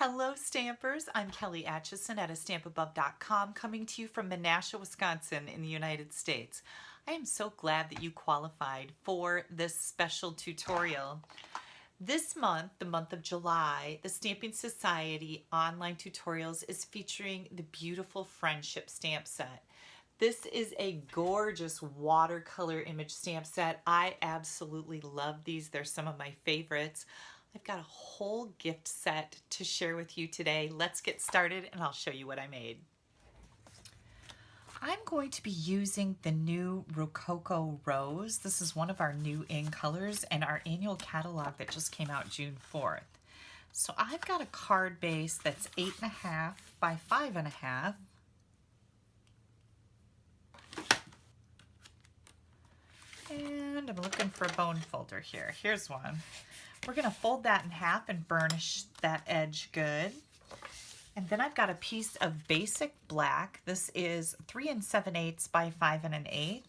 Hello Stampers, I'm Kelly Atchison at astampabove.com coming to you from Menasha, Wisconsin in the United States. I am so glad that you qualified for this special tutorial. This month, the month of July, the Stamping Society online tutorials is featuring the beautiful Friendship stamp set. This is a gorgeous watercolor image stamp set. I absolutely love these. They're some of my favorites. I've got a whole gift set to share with you today. Let's get started and I'll show you what I made. I'm going to be using the new Rococo Rose. This is one of our new in colors and our annual catalog that just came out June 4th. So I've got a card base that's 8.5 by 5.5. And I'm looking for a bone folder here. Here's one. We're going to fold that in half and burnish that edge good. And then I've got a piece of basic black. This is 3 7/8 by 5 1/8.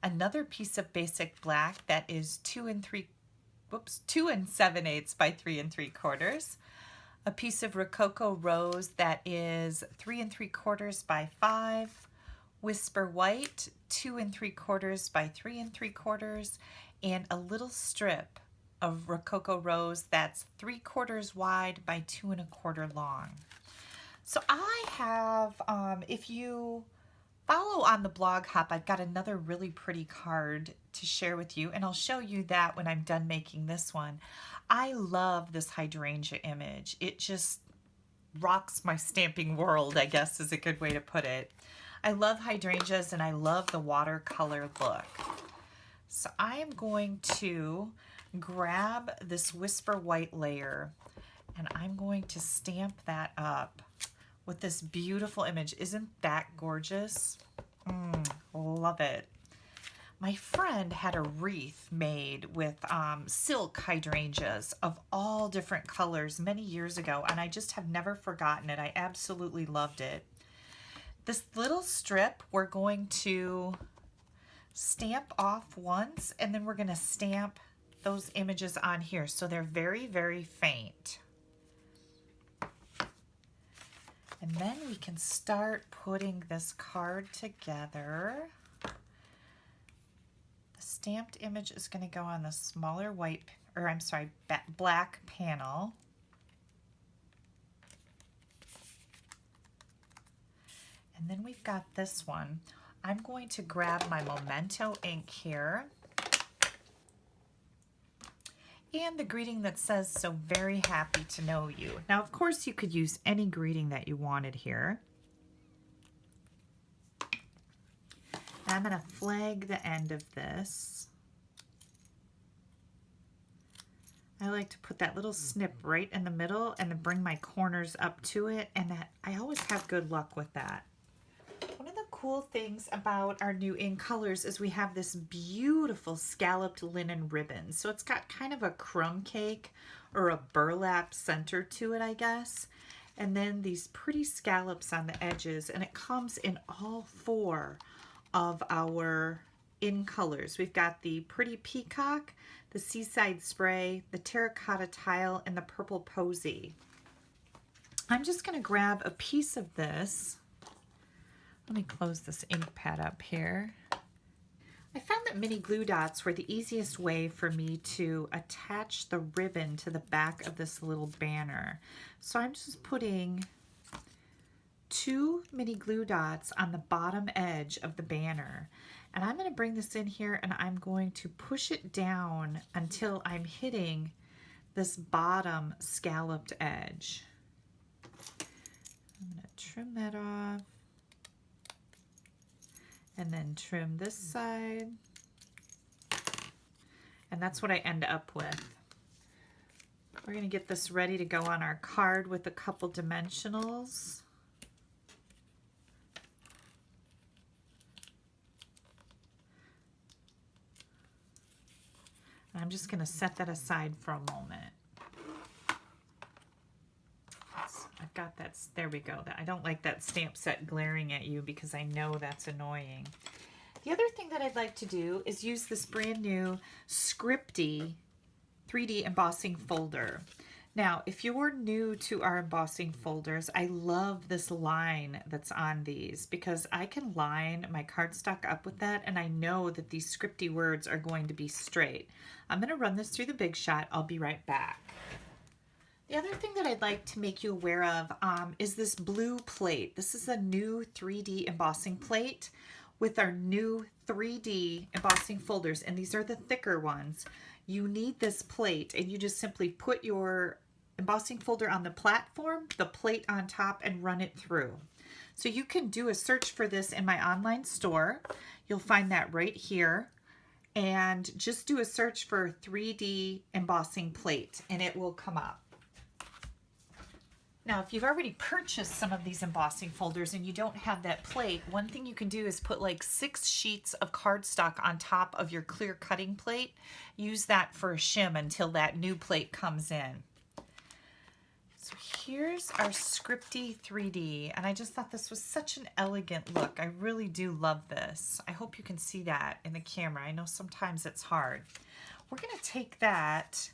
Another piece of basic black that is 2 7/8 by 3 3/4. A piece of Rococo Rose that is 3 3/4 by 5. Whisper White, 2 3/4 by 3 3/4, and a little strip of Rococo Rose that's 3/4 wide by 2 1/4 long. So I have, if you follow on the blog hop, I've got another really pretty card to share with you, and I'll show you that when I'm done making this one. I love this hydrangea image. It just rocks my stamping world, I guess is a good way to put it. I love hydrangeas and I love the watercolor look. So I am going to grab this Whisper White layer and I'm going to stamp that up with this beautiful image. Isn't that gorgeous? Love it. My friend had a wreath made with silk hydrangeas of all different colors many years ago, and I just have never forgotten it. I absolutely loved it. This little strip we're going to stamp off once, and then we're going to stamp those images on here so they're very, very faint. And then we can start putting this card together. The stamped image is going to go on the smaller black panel. And then we've got this one. I'm going to grab my Memento ink here and the greeting that says, "So very happy to know you." Now, of course, you could use any greeting that you wanted here. And I'm going to flag the end of this. I like to put that little snip right in the middle and then bring my corners up to it, and that I always have good luck with that. One of the cool things about our new in colors is we have this beautiful scalloped linen ribbon. So it's got kind of a crumb cake or a burlap center to it, I guess. And then these pretty scallops on the edges, and it comes in all 4 of our in colors. We've got the pretty peacock, the seaside spray, the terracotta tile, and the purple posy. I'm just going to grab a piece of this. Let me close this ink pad up here. I found that mini glue dots were the easiest way for me to attach the ribbon to the back of this little banner. So I'm just putting 2 mini glue dots on the bottom edge of the banner. And I'm going to bring this in here and I'm going to push it down until I'm hitting this bottom scalloped edge. I'm going to trim that off. And then trim this side. And that's what I end up with. We're going to get this ready to go on our card with a couple dimensionals. And I'm just going to set that aside for a moment. I've got that, there we go. I don't like that stamp set glaring at you because I know that's annoying. The other thing that I'd like to do is use this brand new Scripty 3D embossing folder. Now, if you're new to our embossing folders, I love this line that's on these because I can line my cardstock up with that, and I know that these scripty words are going to be straight. I'm going to run this through the Big Shot. I'll be right back. The other thing that I'd like to make you aware of is this blue plate. This is a new 3D embossing plate with our new 3D embossing folders, and these are the thicker ones. You need this plate, and you just simply put your embossing folder on the platform, the plate on top, and run it through. So you can do a search for this in my online store. You'll find that right here. And just do a search for 3D embossing plate, and it will come up. Now, if you've already purchased some of these embossing folders and you don't have that plate, one thing you can do is put like 6 sheets of cardstock on top of your clear cutting plate. Use that for a shim until that new plate comes in. So here's our scripty 3D, and I just thought this was such an elegant look. I really do love this. I hope you can see that in the camera. I know sometimes it's hard. We're going to take that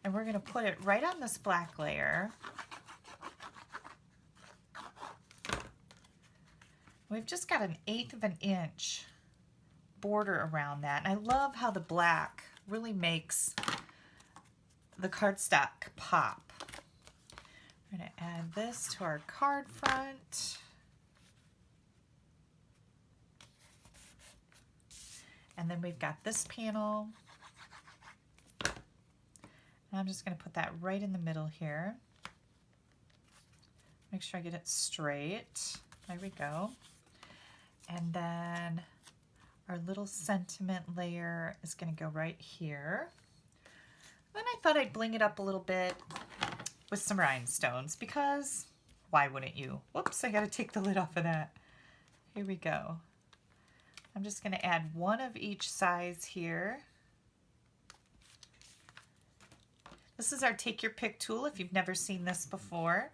and we're going to put it right on this black layer. We've just got 1/8 of an inch border around that, and I love how the black really makes the cardstock pop. We're going to add this to our card front. And then we've got this panel. And I'm just going to put that right in the middle here. Make sure I get it straight. There we go. And then our little sentiment layer is going to go right here. Then I thought I'd bling it up a little bit with some rhinestones, because why wouldn't you? Whoops, I got to take the lid off of that. Here we go. I'm just going to add one of each size here. This is our Take Your Pick tool if you've never seen this before.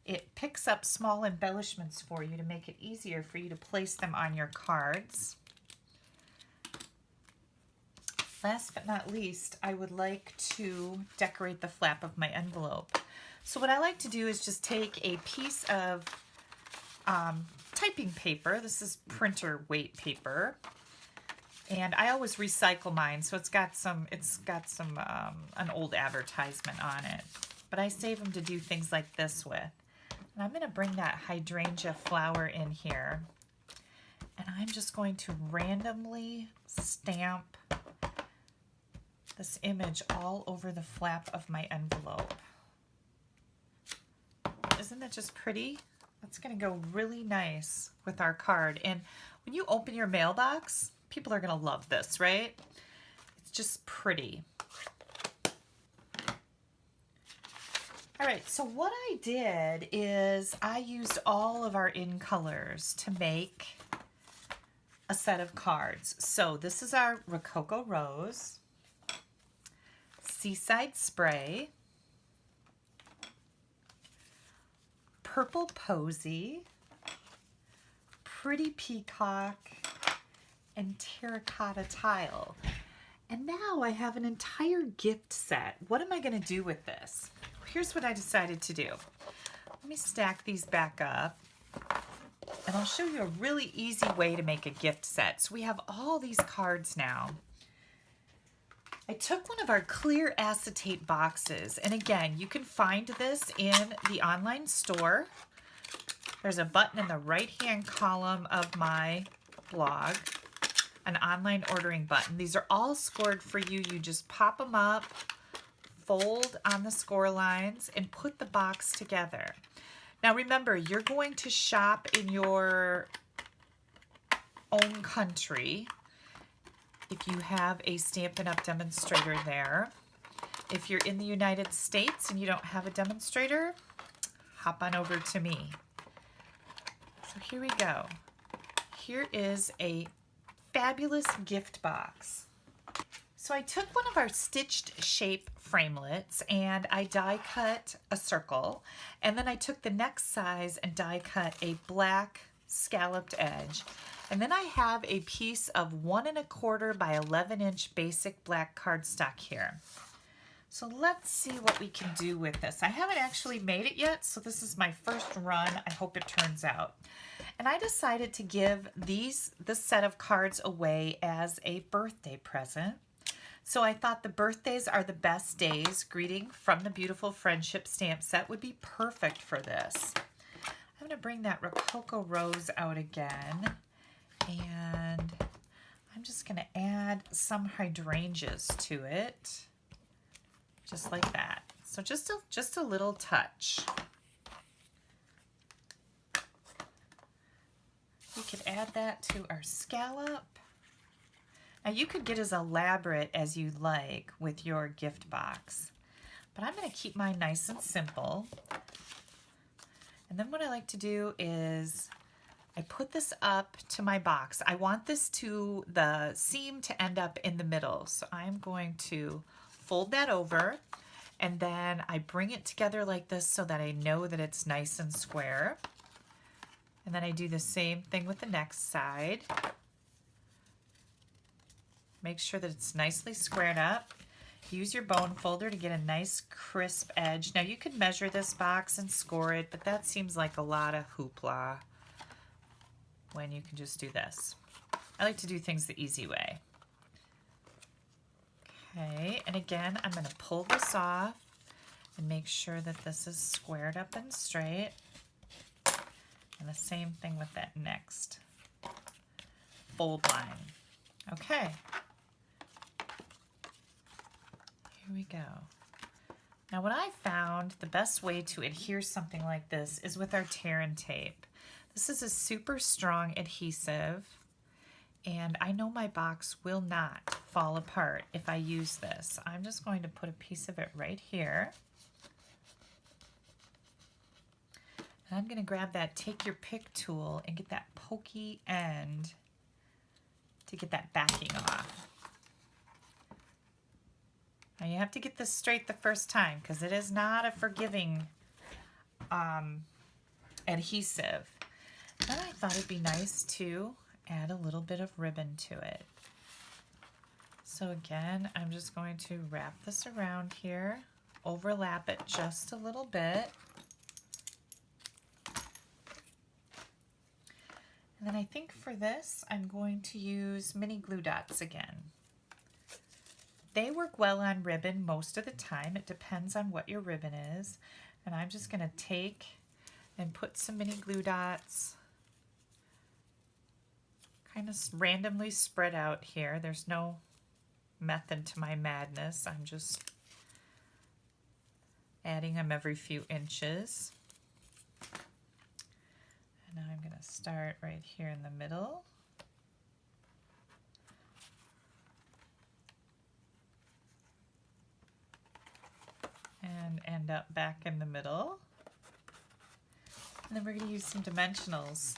It picks up small embellishments for you to make it easier for you to place them on your cards. Last but not least, I would like to decorate the flap of my envelope. So what I like to do is just take a piece of typing paper. This is printer weight paper, and I always recycle mine, so it's got some an old advertisement on it. But I save them to do things like this with. And I'm going to bring that hydrangea flower in here, and I'm just going to randomly stamp this image all over the flap of my envelope. Isn't that just pretty? That's going to go really nice with our card. And when you open your mailbox, people are going to love this, right? It's just pretty. All right, so what I did is I used all of our in colors to make a set of cards. So this is our Rococo Rose, Seaside Spray, Purple Posy, Pretty Peacock, and Terracotta Tile. And now I have an entire gift set. What am I going to do with this? Here's what I decided to do. Let me stack these back up, and I'll show you a really easy way to make a gift set. So we have all these cards now. I took one of our clear acetate boxes, and again, you can find this in the online store. There's a button in the right-hand column of my blog, an online ordering button. These are all scored for you. You just pop them up, fold on the score lines, and put the box together. Now remember, you're going to shop in your own country if you have a Stampin' Up! Demonstrator there. If you're in the United States and you don't have a demonstrator, hop on over to me. So here we go. Here is a fabulous gift box. So I took one of our stitched shape framelits and I die cut a circle, and then I took the next size and die cut a black scalloped edge. And then I have a piece of 1 1/4 by 11 inch basic black cardstock here. So let's see what we can do with this. I haven't actually made it yet, so this is my first run. I hope it turns out. And I decided to give this set of cards away as a birthday present. So I thought the birthdays are the best days greeting from the Beautiful Friendship stamp set would be perfect for this. I'm going to bring that Rococo Rose out again, and I'm just going to add some hydrangeas to it. Just like that. So just a little touch. We could add that to our scallop. Now you could get as elaborate as you like with your gift box, but I'm going to keep mine nice and simple. And then what I like to do is I put this up to my box. I want the seam to end up in the middle. So I'm going to fold that over, and then I bring it together like this so that I know that it's nice and square. And then I do the same thing with the next side. Make sure that it's nicely squared up. Use your bone folder to get a nice crisp edge. Now you could measure this box and score it, but that seems like a lot of hoopla when you can just do this. I like to do things the easy way. Okay, and again, I'm going to pull this off and make sure that this is squared up and straight. And the same thing with that next fold line. Okay. Here we go. Now what I found the best way to adhere something like this is with our tear and tape. This is a super strong adhesive, and I know my box will not fall apart if I use this. I'm just going to put a piece of it right here. And I'm going to grab that take your pick tool and get that pokey end to get that backing off. Now you have to get this straight the first time because it is not a forgiving adhesive. Then I thought it'd be nice to add a little bit of ribbon to it. So again, I'm just going to wrap this around here, overlap it just a little bit. And then I think for this, I'm going to use mini glue dots again. They work well on ribbon most of the time. It depends on what your ribbon is. And I'm just going to take and put some mini glue dots kind of randomly spread out here. There's no method to my madness. I'm just adding them every few inches. And now I'm going to start right here in the middle. And end up back in the middle. And then we're going to use some dimensionals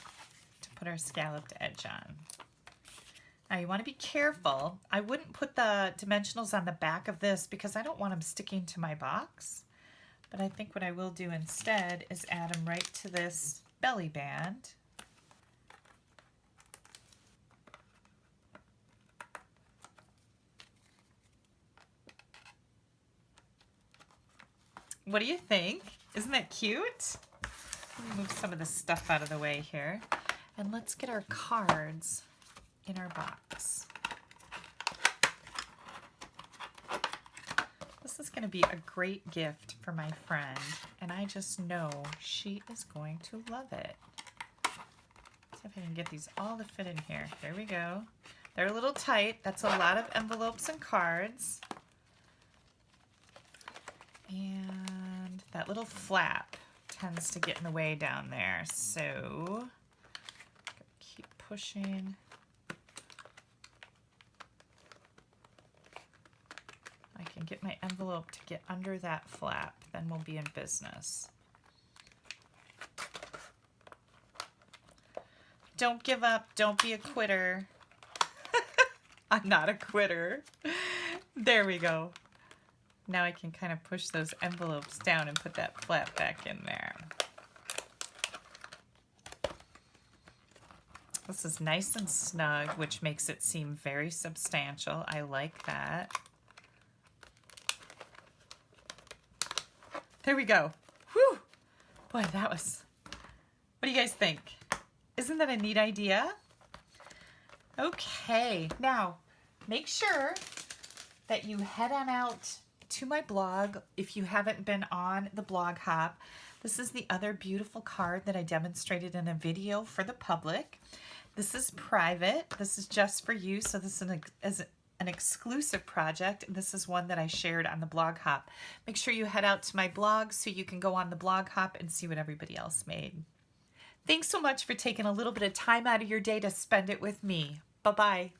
to put our scalloped edge on. Now you want to be careful. I wouldn't put the dimensionals on the back of this because I don't want them sticking to my box. But I think what I will do instead is add them right to this belly band. What do you think? Isn't that cute? Let me move some of this stuff out of the way here. And let's get our cards in our box. This is going to be a great gift for my friend, and I just know she is going to love it. See if I can get these all to fit in here. There we go. They're a little tight. That's a lot of envelopes and cards. And that little flap tends to get in the way down there. So keep pushing. I can get my envelope to get under that flap, then we'll be in business. Don't give up. Don't be a quitter. I'm not a quitter. There we go. Now I can kind of push those envelopes down and put that flap back in there. This is nice and snug, which makes it seem very substantial. I like that. there we go. Whew. Boy, that was, what do you guys think? Isn't that a neat idea? Okay, now make sure that you head on out to my blog if you haven't been on the Blog Hop. This is the other beautiful card that I demonstrated in a video for the public. This is private. This is just for you, so this is an exclusive project. This is one that I shared on the Blog Hop. Make sure you head out to my blog so you can go on the Blog Hop and see what everybody else made. Thanks so much for taking a little bit of time out of your day to spend it with me. Bye-bye.